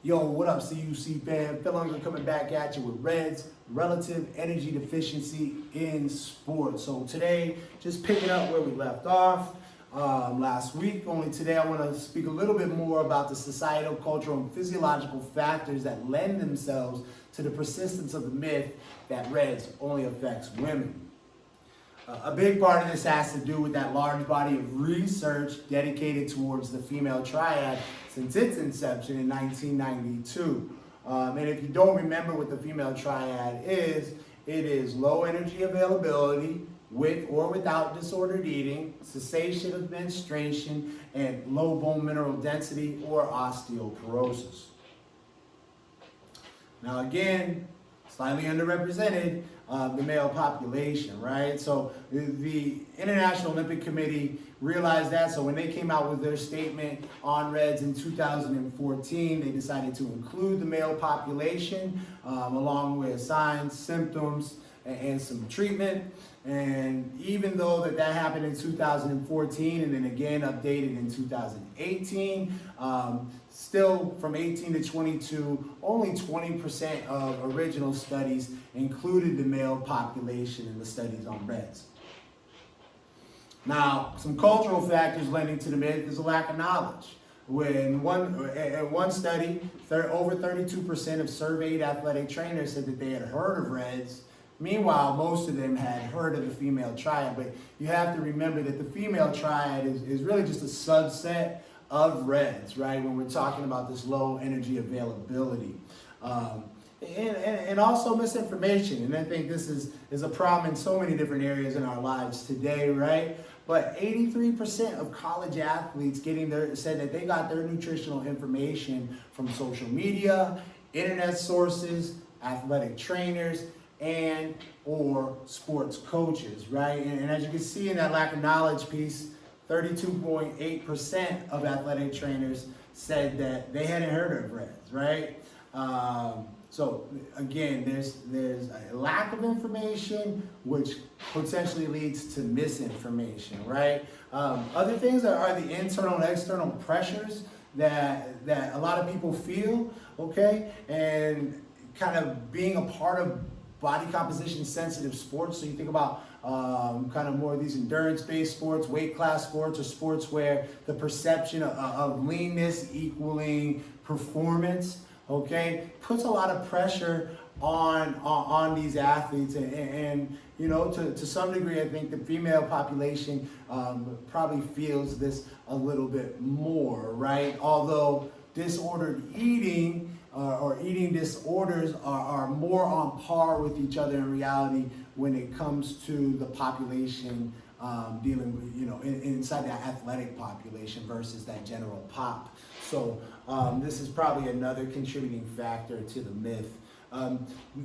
Yo, what up, CUC fam? Phil Unger coming back at you with Reds relative energy deficiency in sports. So today, just picking up where we left off last week. Only today, I want to speak a little bit more about the societal, cultural, and physiological factors that lend themselves to the persistence of the myth that Reds only affects women. A big part of this has to do with that large body of research dedicated towards the female triad since its inception in 1992. And if you don't remember what the female triad is, it is low energy availability with or without disordered eating, cessation of menstruation, and low bone mineral density or osteoporosis. Now again, slightly underrepresented, the male population, right? So the International Olympic Committee realized that, so when they came out with their statement on Reds in 2014, they decided to include the male population along with signs, symptoms, and some treatment. And even though that happened in 2014 and then again updated in 2018, still from 18 to 22, only 20% of original studies included the male population in the studies on Reds. Now, some cultural factors lending to the myth is a lack of knowledge. When one study, over 32% of surveyed athletic trainers said that they had heard of Reds. Meanwhile, most of them had heard of the female triad, but you have to remember that the female triad is really just a subset of Reds, right? When we're talking about this low energy availability. And also misinformation, and I think this is a problem in so many different areas in our lives today, right? But 83% of college athletes said that they got their nutritional information from social media, internet sources, athletic trainers, and or sports coaches, right? And as you can see in that lack of knowledge piece, 32.8% of athletic trainers said that they hadn't heard of Reds, right? So again, there's a lack of information, which potentially leads to misinformation, right? Other things are the internal and external pressures that a lot of people feel, okay? And kind of being a part of body composition sensitive sports. So you think about kind of more of these endurance-based sports, weight class sports, or sports where the perception of leanness equaling performance, okay, puts a lot of pressure on these athletes, and you know, to some degree, I think the female population probably feels this a little bit more, right? Although disordered eating or eating disorders are more on par with each other in reality when it comes to the population dealing with, you know, inside that athletic population versus that general pop. So this is probably another contributing factor to the myth.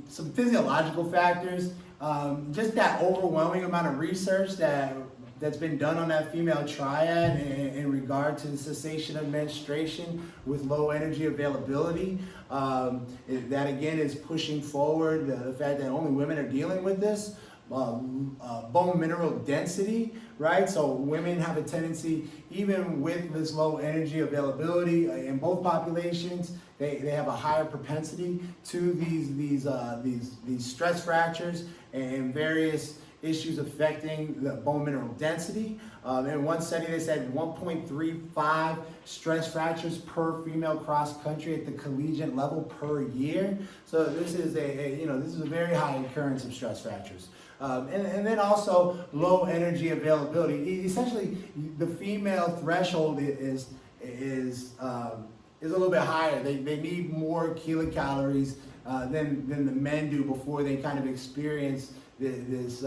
Some physiological factors, just that overwhelming amount of research that's been done on that female triad in regard to the cessation of menstruation with low energy availability. That again is pushing forward the fact that only women are dealing with this. Bone mineral density, right? So women have a tendency, even with this low energy availability in both populations, they have a higher propensity to these stress fractures and various issues affecting the bone mineral density. In one study, they said 1.35 stress fractures per female cross country at the collegiate level per year. So this is a very high occurrence of stress fractures. And then also low energy availability. Essentially, the female threshold is a little bit higher. They need more kilocalories than the men do before they kind of experience this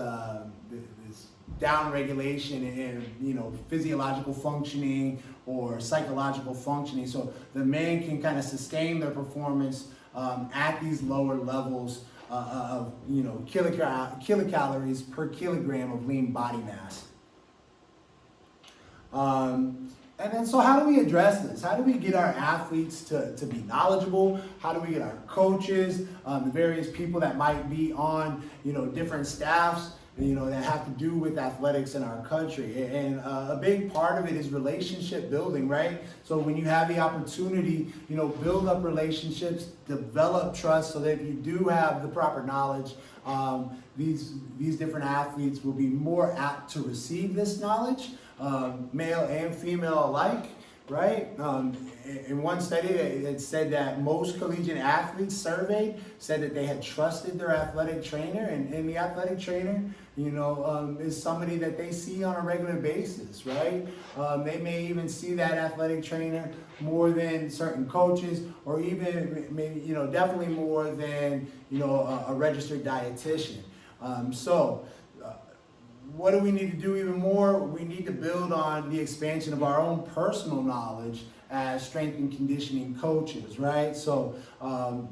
down regulation in, you know, physiological functioning or psychological functioning. So the men can kind of sustain their performance at these lower levels of, you know, kilocalories per kilogram of lean body mass. And then, so how do we address this? How do we get our athletes to be knowledgeable? How do we get our coaches, the various people that might be on, you know, different staffs, that have to do with athletics in our country. And a big part of it is relationship building, right? So when you have the opportunity, build up relationships, develop trust so that if you do have the proper knowledge, these different athletes will be more apt to receive this knowledge, male and female alike. Right? In one study, it said that most collegiate athletes surveyed said that they had trusted their athletic trainer, and the athletic trainer, is somebody that they see on a regular basis, right? They may even see that athletic trainer more than certain coaches, or even maybe, definitely more than, a registered dietitian. What do we need to do even more? We need to build on the expansion of our own personal knowledge as strength and conditioning coaches, right? So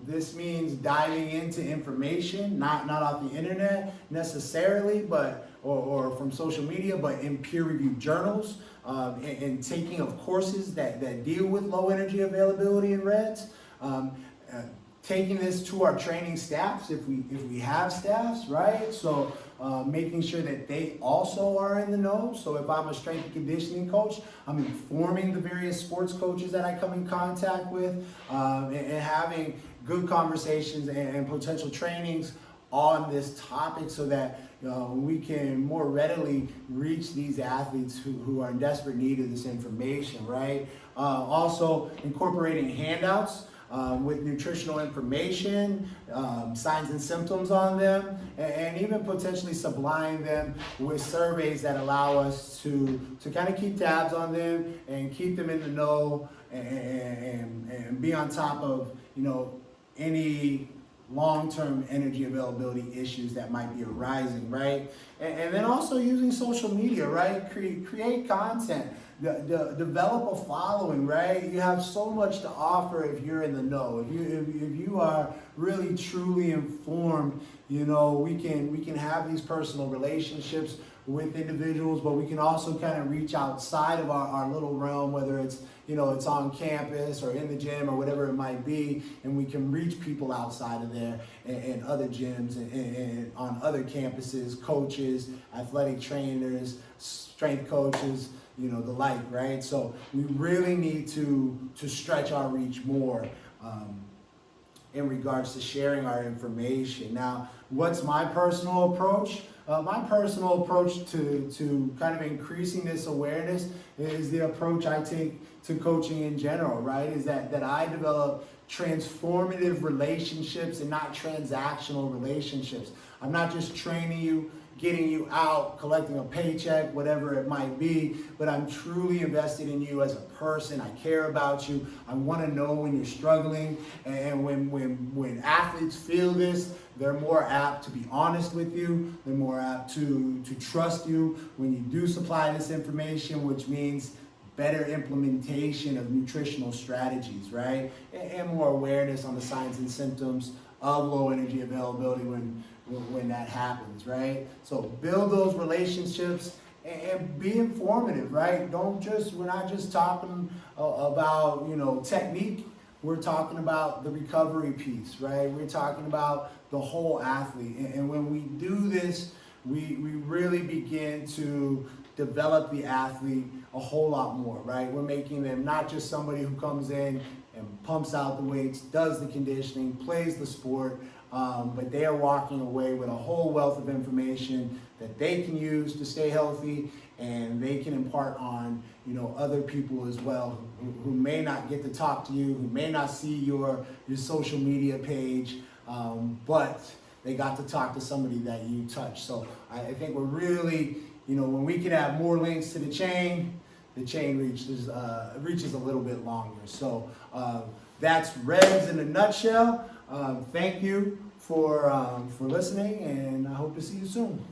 this means diving into information, not off the internet necessarily, but or from social media, but in peer-reviewed journals, and taking of courses that deal with low energy availability in RED-S. Taking this to our training staffs if we have staffs, right? So making sure that they also are in the know. So if I'm a strength and conditioning coach, I'm informing the various sports coaches that I come in contact with, and having good conversations and potential trainings on this topic so that we can more readily reach these athletes who are in desperate need of this information, right? Also incorporating handouts with nutritional information, signs and symptoms on them, and even potentially supplying them with surveys that allow us to kind of keep tabs on them and keep them in the know and be on top of, any long-term energy availability issues that might be arising, right? And then also using social media, right? Create content. Develop a following, right? You have so much to offer if you're in the know. If you are really truly informed, we can have these personal relationships with individuals, but we can also kind of reach outside of our little realm, whether it's it's on campus or in the gym or whatever it might be, and we can reach people outside of there and other gyms and on other campuses, coaches, athletic trainers, strength coaches, the like, right? So we really need to stretch our reach more in regards to sharing our information. Now, what's my personal approach? My personal approach to kind of increasing this awareness is the approach I take to coaching in general, right? Is that I develop transformative relationships and not transactional relationships. I'm not just training you, getting you out, collecting a paycheck, whatever it might be, but I'm truly invested in you as a person. I care about you. I want to know when you're struggling, and when athletes feel this, they're more apt to be honest with you. They're more apt to trust you when you do supply this information, which means better implementation of nutritional strategies, right? And more awareness on the signs and symptoms of low energy availability when that happens, right? So build those relationships and be informative, right? We're not just talking about, technique. We're talking about the recovery piece, right? We're talking about the whole athlete. And when we do this, we really begin to develop the athlete a whole lot more, right? We're making them not just somebody who comes in and pumps out the weights, does the conditioning, plays the sport, but they are walking away with a whole wealth of information that they can use to stay healthy, and they can impart on other people as well who may not get to talk to you, who may not see your social media page, but they got to talk to somebody that you touch. So I think we're really, when we can add more links to the chain reaches a little bit longer. So that's RED-S in a nutshell. Thank you for listening, and I hope to see you soon.